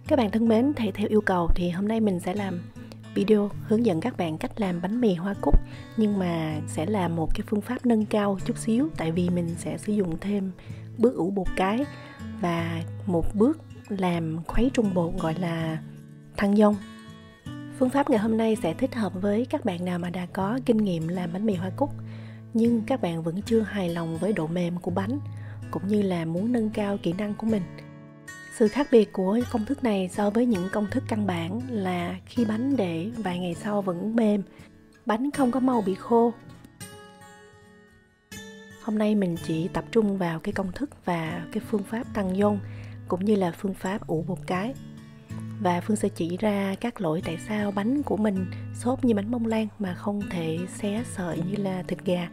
Các bạn thân mến, thì theo yêu cầu thì hôm nay mình sẽ làm video hướng dẫn các bạn cách làm bánh mì hoa cúc, nhưng mà sẽ là một cái phương pháp nâng cao chút xíu, tại vì mình sẽ sử dụng thêm bước ủ bột cái và một bước làm khuấy trung bột gọi là thăng dong. Phương pháp ngày hôm nay sẽ thích hợp với các bạn nào mà đã có kinh nghiệm làm bánh mì hoa cúc nhưng các bạn vẫn chưa hài lòng với độ mềm của bánh, cũng như là muốn nâng cao kỹ năng của mình. Sự khác biệt của công thức này so với những công thức căn bản là khi bánh để vài ngày sau vẫn mềm, bánh không có mau bị khô. Hôm nay mình chỉ tập trung vào cái công thức và cái phương pháp tăng dong, cũng như là phương pháp ủ bột cái. Và Phương sẽ chỉ ra các lỗi tại sao bánh của mình xốp như bánh bông lan mà không thể xé sợi như là thịt gà.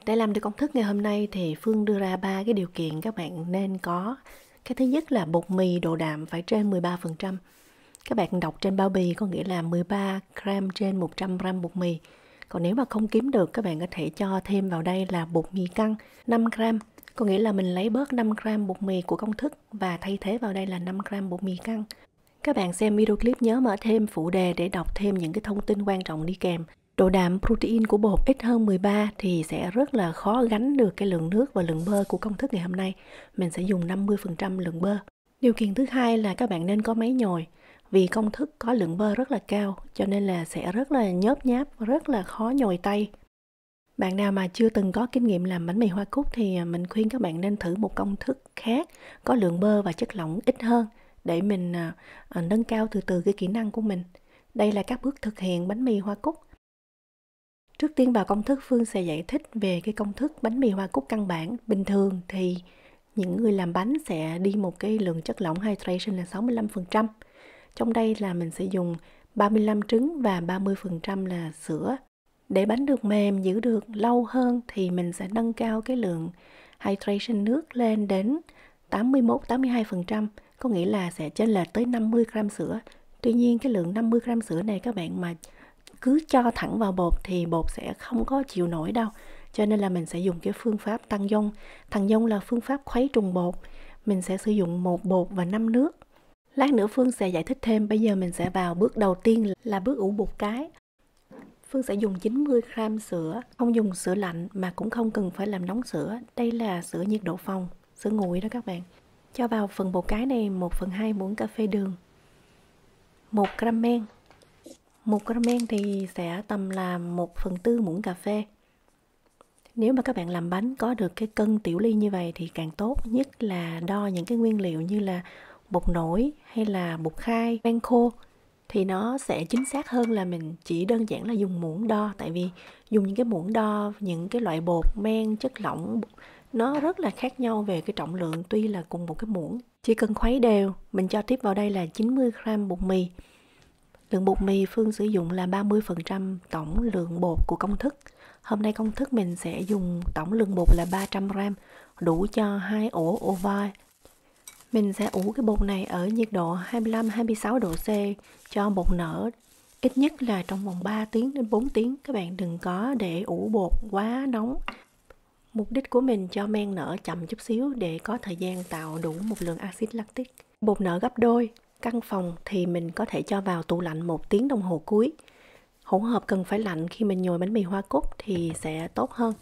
Để làm được công thức ngày hôm nay thì Phương đưa ra 3 cái điều kiện các bạn nên có. Cái thứ nhất là bột mì độ đạm phải trên 13%. Các bạn đọc trên bao bì có nghĩa là 13 gram trên 100 gram bột mì. Còn nếu mà không kiếm được, các bạn có thể cho thêm vào đây là bột mì căn 5 gram. Có nghĩa là mình lấy bớt 5 gram bột mì của công thức và thay thế vào đây là 5 gram bột mì căn. Các bạn xem video clip nhớ mở thêm phụ đề để đọc thêm những cái thông tin quan trọng đi kèm. Độ đạm protein của bột ít hơn 13 thì sẽ rất là khó gánh được cái lượng nước và lượng bơ của công thức ngày hôm nay. Mình sẽ dùng 50% lượng bơ. Điều kiện thứ hai là các bạn nên có máy nhồi. Vì công thức có lượng bơ rất là cao cho nên là sẽ rất là nhớp nháp, rất là khó nhồi tay. Bạn nào mà chưa từng có kinh nghiệm làm bánh mì hoa cúc thì mình khuyên các bạn nên thử một công thức khác có lượng bơ và chất lỏng ít hơn để mình nâng cao từ từ cái kỹ năng của mình. Đây là các bước thực hiện bánh mì hoa cúc. Trước tiên vào công thức, Phương sẽ giải thích về cái công thức bánh mì hoa cúc căn bản. Bình thường thì những người làm bánh sẽ đi một cái lượng chất lỏng hydration là 65%. Trong đây là mình sẽ dùng 35 trứng và 30% là sữa. Để bánh được mềm, giữ được lâu hơn thì mình sẽ nâng cao cái lượng hydration nước lên đến 81-82%, có nghĩa là sẽ chênh lệch tới 50 gram sữa. Tuy nhiên cái lượng 50 gram sữa này các bạn mà cứ cho thẳng vào bột thì bột sẽ không có chịu nổi đâu. Cho nên là mình sẽ dùng cái phương pháp tăng dong. Tăng dong là phương pháp khuấy trùng bột. Mình sẽ sử dụng 1 bột và 5 nước. Lát nữa Phương sẽ giải thích thêm. Bây giờ mình sẽ vào bước đầu tiên là bước ủ bột cái. Phương sẽ dùng 90 gram sữa, không dùng sữa lạnh mà cũng không cần phải làm nóng sữa. Đây là sữa nhiệt độ phòng, sữa nguội đó các bạn. Cho vào phần bột cái này 1/2 muỗng cà phê đường, 1 gram men. 1 gram men thì sẽ tầm là 1/4 muỗng cà phê. Nếu mà các bạn làm bánh có được cái cân tiểu ly như vậy thì càng tốt. Nhất là đo những cái nguyên liệu như là bột nổi hay là bột khai, men khô thì nó sẽ chính xác hơn là mình chỉ đơn giản là dùng muỗng đo. Tại vì dùng những cái muỗng đo những cái loại bột, men, chất lỏng nó rất là khác nhau về cái trọng lượng, tuy là cùng một cái muỗng. Chỉ cần khuấy đều. Mình cho tiếp vào đây là 90 gram bột mì. Lượng bột mì Phương sử dụng là 30% tổng lượng bột của công thức. Hôm nay công thức mình sẽ dùng tổng lượng bột là 300 gram, đủ cho 2 ổ oval. Mình sẽ ủ cái bột này ở nhiệt độ 25-26 độ C cho bột nở ít nhất là trong vòng 3 tiếng đến 4 tiếng. Các bạn đừng có để ủ bột quá nóng. Mục đích của mình cho men nở chậm chút xíu để có thời gian tạo đủ một lượng axit lactic. Bột nở gấp đôi. Căn phòng thì mình có thể cho vào tủ lạnh 1 tiếng đồng hồ cuối. Hỗn hợp cần phải lạnh khi mình nhồi bánh mì hoa cúc thì sẽ tốt hơn.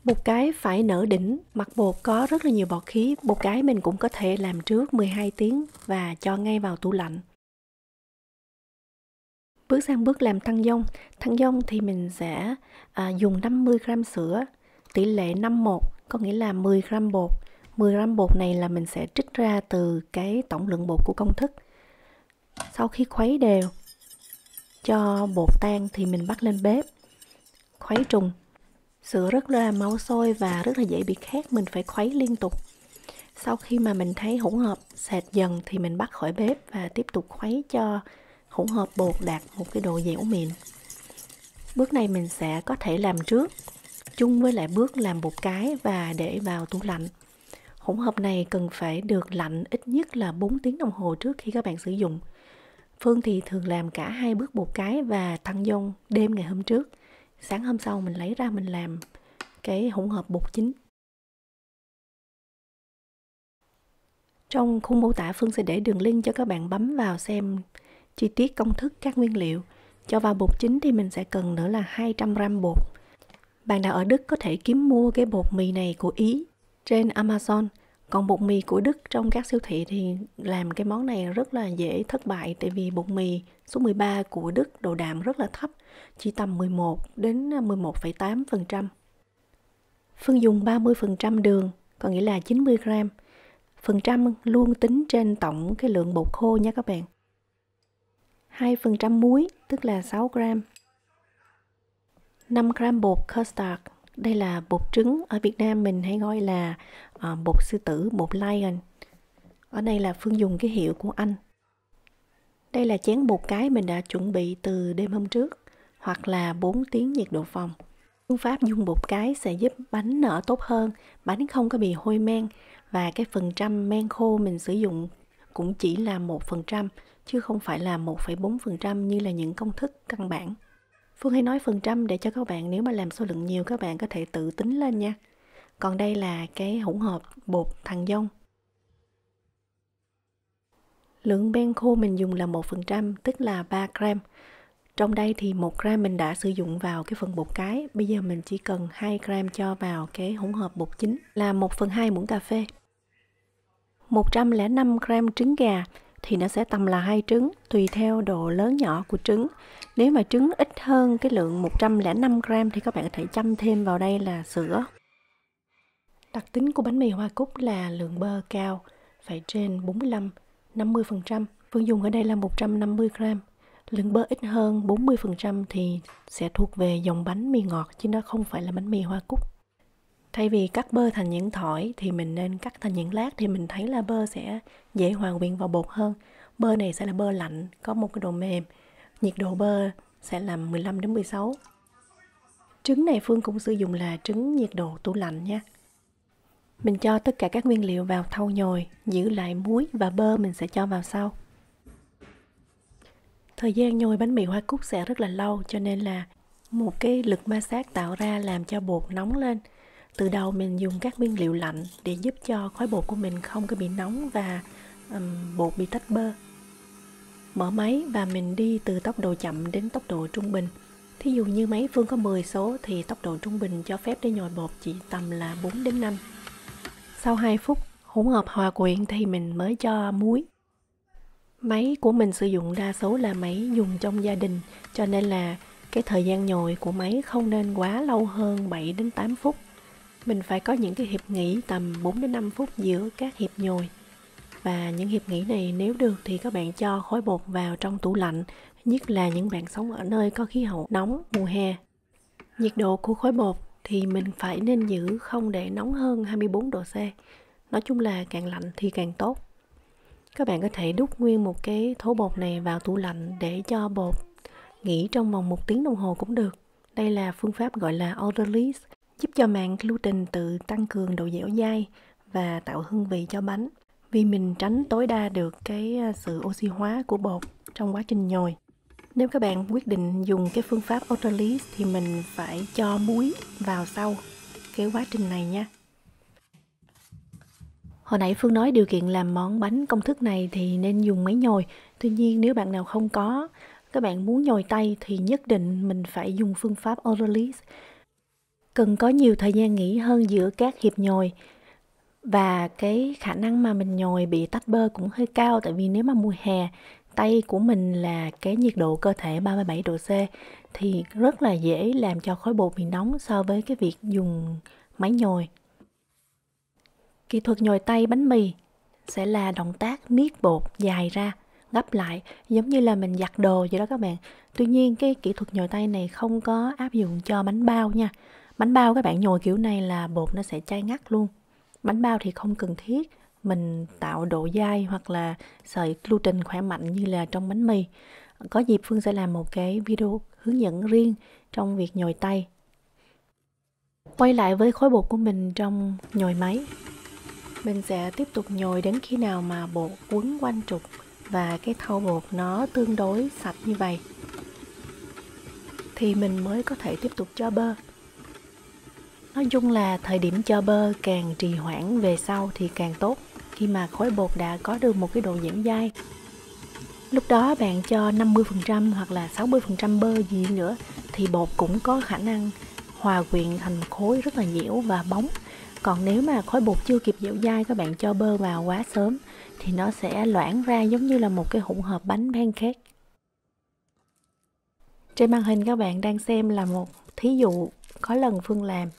Bột cái phải nở đỉnh, mặt bột có rất là nhiều bọt khí. Bột cái mình cũng có thể làm trước 12 tiếng và cho ngay vào tủ lạnh. Bước sang bước làm thăng dong. Thăng dong thì mình sẽ dùng 50 gram sữa, tỷ lệ 5:1, có nghĩa là 10 gram bột. 10 gram bột này là mình sẽ trích ra từ cái tổng lượng bột của công thức. Sau khi khuấy đều cho bột tan thì mình bắt lên bếp khuấy trùng. Sữa rất là máu sôi và rất là dễ bị khét, mình phải khuấy liên tục. Sau khi mà mình thấy hỗn hợp sệt dần thì mình bắt khỏi bếp và tiếp tục khuấy cho hỗn hợp bột đạt một cái độ dẻo mịn. Bước này mình sẽ có thể làm trước chung với lại bước làm bột cái và để vào tủ lạnh. Hỗn hợp này cần phải được lạnh ít nhất là 4 tiếng đồng hồ trước khi các bạn sử dụng. Phương thì thường làm cả hai bước bột cái và thăng dong đêm ngày hôm trước. Sáng hôm sau mình lấy ra mình làm cái hỗn hợp bột chính. Trong khung mô tả Phương sẽ để đường link cho các bạn bấm vào xem chi tiết công thức các nguyên liệu. Cho vào bột chính thì mình sẽ cần nữa là 200g bột. Bạn nào ở Đức có thể kiếm mua cái bột mì này của Ý trên Amazon. Còn bột mì của Đức trong các siêu thị thì làm cái món này rất là dễ thất bại, tại vì bột mì số 13 của Đức độ đạm rất là thấp, chỉ tầm 11 đến 11,8%. Phương dùng 30% đường, có nghĩa là 90g. Phần trăm luôn tính trên tổng cái lượng bột khô nha các bạn. 2% muối, tức là 6g. 5g bột custard, đây là bột trứng, ở Việt Nam mình hay gọi là bột sư tử, bột lion. Ở đây là Phương dùng cái hiệu của Anh. Đây là chén bột cái mình đã chuẩn bị từ đêm hôm trước, hoặc là 4 tiếng nhiệt độ phòng. Phương pháp dùng bột cái sẽ giúp bánh nở tốt hơn, bánh không có bị hôi men, và cái phần trăm men khô mình sử dụng cũng chỉ là 1%, chứ không phải là 1,4% như là những công thức căn bản. Phương hay nói phần trăm để cho các bạn nếu mà làm số lượng nhiều các bạn có thể tự tính lên nha. Còn đây là cái hỗn hợp bột thằng dông. Lượng men khô mình dùng là 1%, tức là 3g. Trong đây thì 1g mình đã sử dụng vào cái phần bột cái. Bây giờ mình chỉ cần 2g cho vào cái hỗn hợp bột chính là 1/2 muỗng cà phê. 105g trứng gà thì nó sẽ tầm là 2 trứng, tùy theo độ lớn nhỏ của trứng. Nếu mà trứng ít hơn cái lượng 105g thì các bạn có thể châm thêm vào đây là sữa. Đặc tính của bánh mì Hoa Cúc là lượng bơ cao, phải trên 45-50%. Phương dùng ở đây là 150g. Lượng bơ ít hơn 40% thì sẽ thuộc về dòng bánh mì ngọt, chứ nó không phải là bánh mì Hoa Cúc. Thay vì cắt bơ thành những thỏi thì mình nên cắt thành những lát, thì mình thấy là bơ sẽ dễ hòa quyện vào bột hơn. Bơ này sẽ là bơ lạnh, có một cái độ mềm. Nhiệt độ bơ sẽ là 15 đến 16. Trứng này Phương cũng sử dụng là trứng nhiệt độ tủ lạnh nha. Mình cho tất cả các nguyên liệu vào thau nhồi, giữ lại muối và bơ mình sẽ cho vào sau. Thời gian nhồi bánh mì Hoa Cúc sẽ rất là lâu, cho nên là một cái lực ma sát tạo ra làm cho bột nóng lên. Từ đầu mình dùng các nguyên liệu lạnh để giúp cho khói bột của mình không có bị nóng và bột bị tách bơ. Mở máy và mình đi từ tốc độ chậm đến tốc độ trung bình. Thí dụ như máy Phương có 10 số thì tốc độ trung bình cho phép để nhồi bột chỉ tầm là 4 đến 5. Sau 2 phút hỗn hợp hòa quyện thì mình mới cho muối. Máy của mình sử dụng đa số là máy dùng trong gia đình, cho nên là cái thời gian nhồi của máy không nên quá lâu hơn 7 đến 8 phút. Mình phải có những cái hiệp nghỉ tầm 4 đến 5 phút giữa các hiệp nhồi. Và những hiệp nghỉ này nếu được thì các bạn cho khối bột vào trong tủ lạnh, nhất là những bạn sống ở nơi có khí hậu nóng mùa hè. Nhiệt độ của khối bột thì mình phải nên giữ không để nóng hơn 24 độ C. Nói chung là càng lạnh thì càng tốt. Các bạn có thể đút nguyên một cái thố bột này vào tủ lạnh để cho bột nghỉ trong vòng 1 tiếng đồng hồ cũng được. Đây là phương pháp gọi là autolysis, giúp cho màng gluten tự tăng cường độ dẻo dai và tạo hương vị cho bánh. Vì mình tránh tối đa được cái sự oxy hóa của bột trong quá trình nhồi. Nếu các bạn quyết định dùng cái phương pháp autolysis thì mình phải cho muối vào sau cái quá trình này nha. Hồi nãy Phương nói điều kiện làm món bánh công thức này thì nên dùng máy nhồi. Tuy nhiên nếu bạn nào không có, các bạn muốn nhồi tay thì nhất định mình phải dùng phương pháp autolysis. Cần có nhiều thời gian nghỉ hơn giữa các hiệp nhồi. Và cái khả năng mà mình nhồi bị tách bơ cũng hơi cao, tại vì nếu mà mùa hè tay của mình là cái nhiệt độ cơ thể 37 độ C thì rất là dễ làm cho khối bột bị nóng so với cái việc dùng máy nhồi. Kỹ thuật nhồi tay bánh mì sẽ là động tác niết bột dài ra, gấp lại giống như là mình giặt đồ vậy đó các bạn. Tuy nhiên cái kỹ thuật nhồi tay này không có áp dụng cho bánh bao nha. Bánh bao các bạn nhồi kiểu này là bột nó sẽ chai ngắt luôn. Bánh bao thì không cần thiết mình tạo độ dai hoặc là sợi gluten khỏe mạnh như là trong bánh mì. Có dịp Phương sẽ làm một cái video hướng dẫn riêng trong việc nhồi tay. Quay lại với khối bột của mình trong nhồi máy. Mình sẽ tiếp tục nhồi đến khi nào mà bột quấn quanh trục và cái thau bột nó tương đối sạch như vậy. thì mình mới có thể tiếp tục cho bơ. Nói chung là thời điểm cho bơ càng trì hoãn về sau thì càng tốt, khi mà khối bột đã có được một cái độ dẻo dai. Lúc đó bạn cho 50% hoặc là 60% bơ gì nữa thì bột cũng có khả năng hòa quyện thành khối rất là dẻo và bóng. Còn nếu mà khối bột chưa kịp dẻo dai, các bạn cho bơ vào quá sớm thì nó sẽ loãng ra giống như là một cái hỗn hợp bánh pancake. Trên màn hình các bạn đang xem là một thí dụ có lần Phương làm.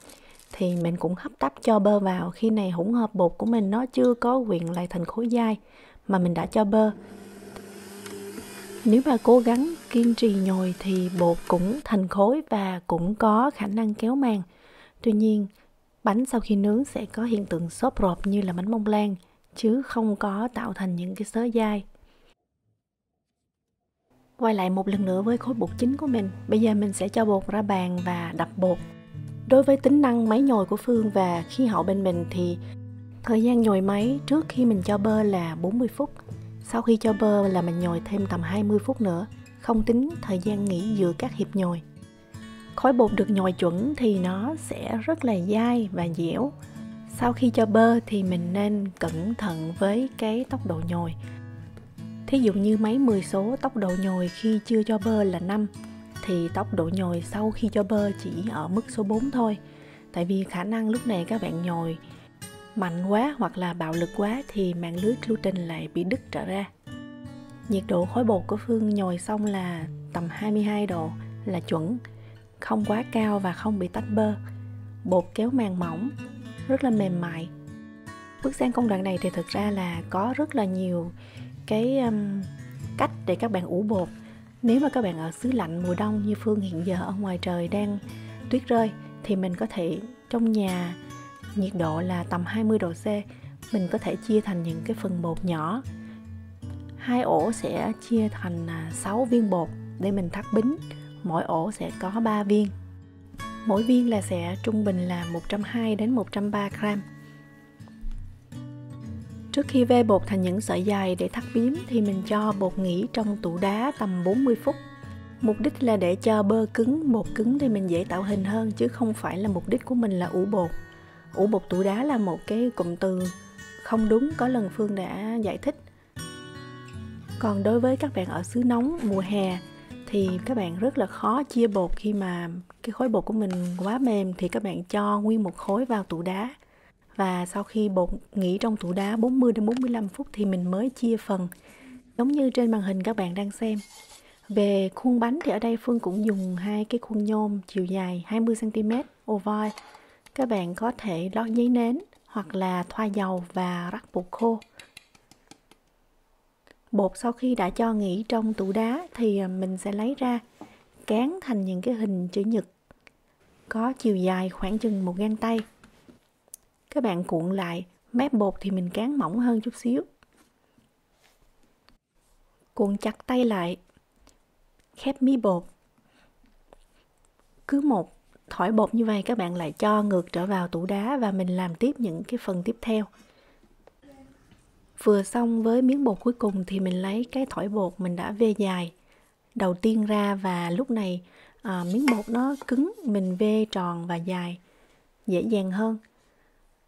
Thì mình cũng hấp tấp cho bơ vào. Khi này hỗn hợp bột của mình nó chưa có quyện lại thành khối dai mà mình đã cho bơ. Nếu mà cố gắng kiên trì nhồi thì bột cũng thành khối và cũng có khả năng kéo màng. Tuy nhiên, bánh sau khi nướng sẽ có hiện tượng xốp rộp như là bánh bông lan, chứ không có tạo thành những cái xớ dai. Quay lại một lần nữa với khối bột chính của mình. Bây giờ mình sẽ cho bột ra bàn và đập bột. Đối với tính năng máy nhồi của Phương và khí hậu bên mình thì thời gian nhồi máy trước khi mình cho bơ là 40 phút. Sau khi cho bơ là mình nhồi thêm tầm 20 phút nữa, không tính thời gian nghỉ giữa các hiệp nhồi. Khối bột được nhồi chuẩn thì nó sẽ rất là dai và dẻo. Sau khi cho bơ thì mình nên cẩn thận với cái tốc độ nhồi. Thí dụ như máy 10 số tốc độ nhồi khi chưa cho bơ là 5, thì tốc độ nhồi sau khi cho bơ chỉ ở mức số 4 thôi. Tại vì khả năng lúc này các bạn nhồi mạnh quá hoặc là bạo lực quá thì mạng lưới gluten lại bị đứt trở ra. Nhiệt độ khối bột của Phương nhồi xong là tầm 22 độ là chuẩn, không quá cao và không bị tách bơ. Bột kéo màng mỏng, rất là mềm mại. Bước sang công đoạn này thì thực ra là có rất là nhiều cái cách để các bạn ủ bột. Nếu mà các bạn ở xứ lạnh mùa đông như Phương hiện giờ ở ngoài trời đang tuyết rơi thì mình có thể trong nhà nhiệt độ là tầm 20 độ C, mình có thể chia thành những cái phần bột nhỏ. 2 ổ sẽ chia thành 6 viên bột để mình thắt bính. Mỗi ổ sẽ có 3 viên. Mỗi viên là sẽ trung bình là 120 đến 130 gram. Trước khi vê bột thành những sợi dài để thắt bím thì mình cho bột nghỉ trong tủ đá tầm 40 phút. Mục đích là để cho bơ cứng, bột cứng thì mình dễ tạo hình hơn, chứ không phải là mục đích của mình là ủ bột. Ủ bột tủ đá là một cái cụm từ không đúng, có lần Phương đã giải thích. Còn đối với các bạn ở xứ nóng mùa hè thì các bạn rất là khó chia bột. Khi mà cái khối bột của mình quá mềm thì các bạn cho nguyên một khối vào tủ đá. Và sau khi bột nghỉ trong tủ đá 40 đến 45 phút thì mình mới chia phần, giống như trên màn hình các bạn đang xem. Về khuôn bánh thì ở đây Phương cũng dùng 2 cái khuôn nhôm chiều dài 20 cm oval. Các bạn có thể lót giấy nến hoặc là thoa dầu và rắc bột khô. Bột sau khi đã cho nghỉ trong tủ đá thì mình sẽ lấy ra, cán thành những cái hình chữ nhật có chiều dài khoảng chừng 1 gang tay. Các bạn cuộn lại, mép bột thì mình cán mỏng hơn chút xíu. Cuộn chặt tay lại, khép mí bột. Cứ một thỏi bột như vậy các bạn lại cho ngược trở vào tủ đá và mình làm tiếp những cái phần tiếp theo. Vừa xong với miếng bột cuối cùng thì mình lấy cái thỏi bột mình đã vê dài đầu tiên ra, và lúc này miếng bột nó cứng, mình vê tròn và dài dễ dàng hơn.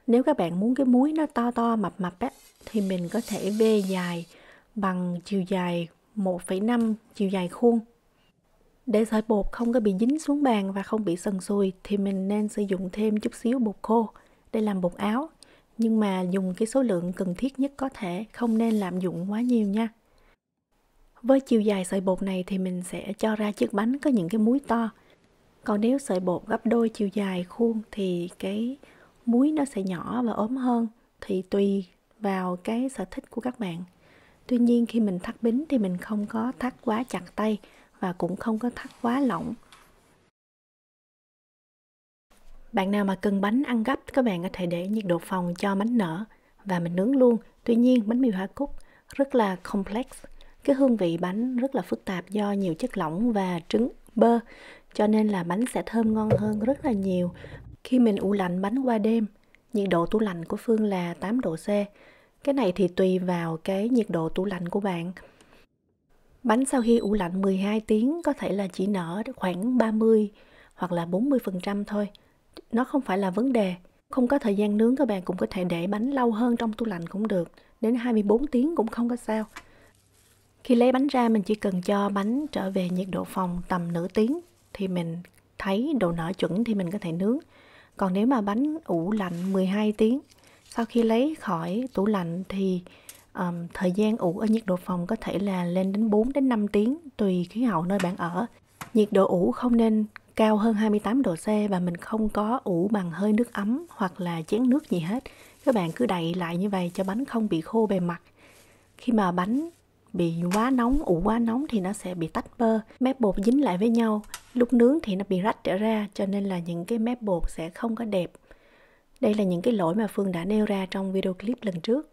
Nếu các bạn muốn cái múi nó to to mập mập á, thì mình có thể vê dài bằng chiều dài 1,5 chiều dài khuôn. Để sợi bột không có bị dính xuống bàn và không bị sần sùi thì mình nên sử dụng thêm chút xíu bột khô để làm bột áo. Nhưng mà dùng cái số lượng cần thiết nhất có thể, không nên lạm dụng quá nhiều nha. Với chiều dài sợi bột này thì mình sẽ cho ra chiếc bánh có những cái múi to. Còn nếu sợi bột gấp đôi chiều dài khuôn thì cái múi nó sẽ nhỏ và ốm hơn, thì tùy vào cái sở thích của các bạn. Tuy nhiên khi mình thắt bính thì mình không có thắt quá chặt tay và cũng không có thắt quá lỏng. Bạn nào mà cần bánh ăn gấp, các bạn có thể để nhiệt độ phòng cho bánh nở và mình nướng luôn. Tuy nhiên bánh mì hoa cúc rất là complex, cái hương vị bánh rất là phức tạp do nhiều chất lỏng và trứng, bơ, cho nên là bánh sẽ thơm ngon hơn rất là nhiều khi mình ủ lạnh bánh qua đêm. Nhiệt độ tủ lạnh của Phương là 8 độ C. Cái này thì tùy vào cái nhiệt độ tủ lạnh của bạn. Bánh sau khi ủ lạnh 12 tiếng có thể là chỉ nở khoảng 30 hoặc là 40% thôi. Nó không phải là vấn đề. Không có thời gian nướng, các bạn cũng có thể để bánh lâu hơn trong tủ lạnh cũng được. Đến 24 tiếng cũng không có sao. Khi lấy bánh ra, mình chỉ cần cho bánh trở về nhiệt độ phòng tầm nửa tiếng thì mình thấy độ nở chuẩn thì mình có thể nướng. Còn nếu mà bánh ủ lạnh 12 tiếng, sau khi lấy khỏi tủ lạnh thì thời gian ủ ở nhiệt độ phòng có thể là lên đến 4 đến 5 tiếng tùy khí hậu nơi bạn ở. Nhiệt độ ủ không nên cao hơn 28 độ C và mình không có ủ bằng hơi nước ấm hoặc là chén nước gì hết. Các bạn cứ đậy lại như vậy cho bánh không bị khô bề mặt. Khi mà bánh bị quá nóng, ủ quá nóng thì nó sẽ bị tách bơ, mép bột dính lại với nhau. Lúc nướng thì nó bị rách trở ra, cho nên là những cái mép bột sẽ không có đẹp. Đây là những cái lỗi mà Phương đã nêu ra trong video clip lần trước.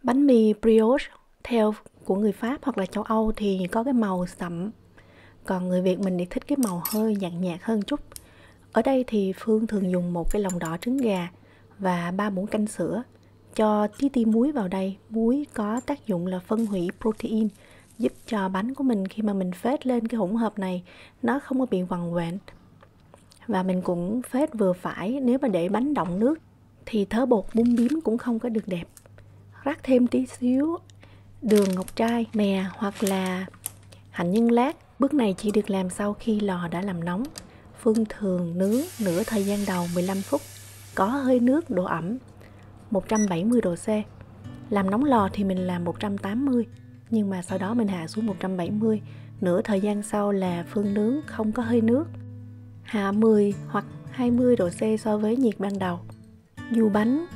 Bánh mì brioche theo của người Pháp hoặc là châu Âu thì có cái màu sậm. Còn người Việt mình thì thích cái màu hơi nhạt nhạt hơn chút. Ở đây thì Phương thường dùng một cái lòng đỏ trứng gà và 3 muỗng canh sữa. Cho tí muối vào đây. Muối có tác dụng là phân hủy protein, giúp cho bánh của mình khi mà mình phết lên cái hỗn hợp này nó không có bị vằn vện. Và mình cũng phết vừa phải, nếu mà để bánh đọng nước thì thớ bột bung bím cũng không có được đẹp. Rắc thêm tí xíu đường ngọc trai, mè hoặc là hạnh nhân lát. Bước này chỉ được làm sau khi lò đã làm nóng. Phương thường nướng nửa thời gian đầu 15 phút, có hơi nước, độ ẩm 170 độ C. Làm nóng lò thì mình làm 180, nhưng mà sau đó mình hạ xuống 170. Nửa thời gian sau là Phương nướng không có hơi nước, hạ 10 hoặc 20 độ C so với nhiệt ban đầu. Dù bánh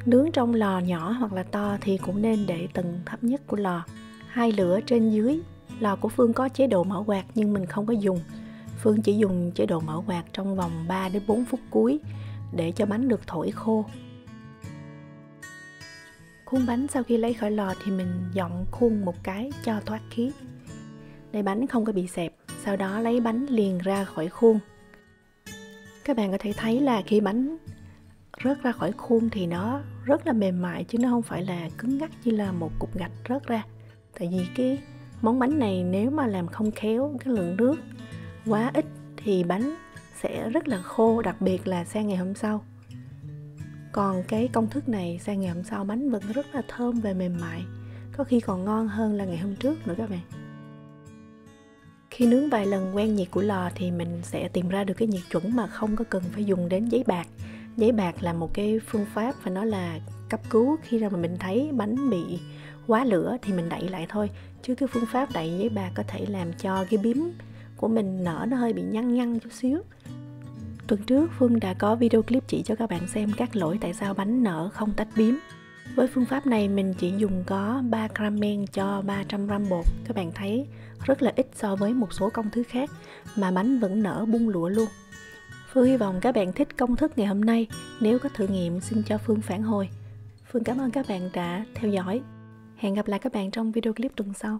nướng trong lò nhỏ hoặc là to thì cũng nên để tầng thấp nhất của lò, 2 lửa trên dưới. Lò của Phương có chế độ mở quạt nhưng mình không có dùng. Phương chỉ dùng chế độ mở quạt trong vòng 3 đến 4 phút cuối để cho bánh được thổi khô. Khuôn bánh sau khi lấy khỏi lò thì mình dọn khuôn một cái cho thoát khí, để bánh không có bị xẹp. Sau đó lấy bánh liền ra khỏi khuôn. Các bạn có thể thấy là khi bánh rớt ra khỏi khuôn thì nó rất là mềm mại, chứ nó không phải là cứng ngắc như là một cục gạch rớt ra. Tại vì cái món bánh này nếu mà làm không khéo, cái lượng nước quá ít thì bánh sẽ rất là khô, đặc biệt là sang ngày hôm sau. Còn cái công thức này sang ngày hôm sau bánh vẫn rất là thơm và mềm mại, có khi còn ngon hơn là ngày hôm trước nữa các bạn. Khi nướng vài lần quen nhiệt của lò thì mình sẽ tìm ra được cái nhiệt chuẩn mà không có cần phải dùng đến giấy bạc. Giấy bạc là một cái phương pháp và nó là cấp cứu khi nào mà mình thấy bánh bị quá lửa thì mình đậy lại thôi. Chứ cái phương pháp đậy giấy bạc có thể làm cho cái bím của mình nở nó hơi bị nhăn nhăn chút xíu. Tuần trước Phương đã có video clip chỉ cho các bạn xem các lỗi tại sao bánh nở không tách bím. Với phương pháp này mình chỉ dùng có 3 gram men cho 300 gram bột. Các bạn thấy rất là ít so với một số công thức khác mà bánh vẫn nở bung lụa luôn. Phương hy vọng các bạn thích công thức ngày hôm nay. Nếu có thử nghiệm xin cho Phương phản hồi. Phương cảm ơn các bạn đã theo dõi. Hẹn gặp lại các bạn trong video clip tuần sau.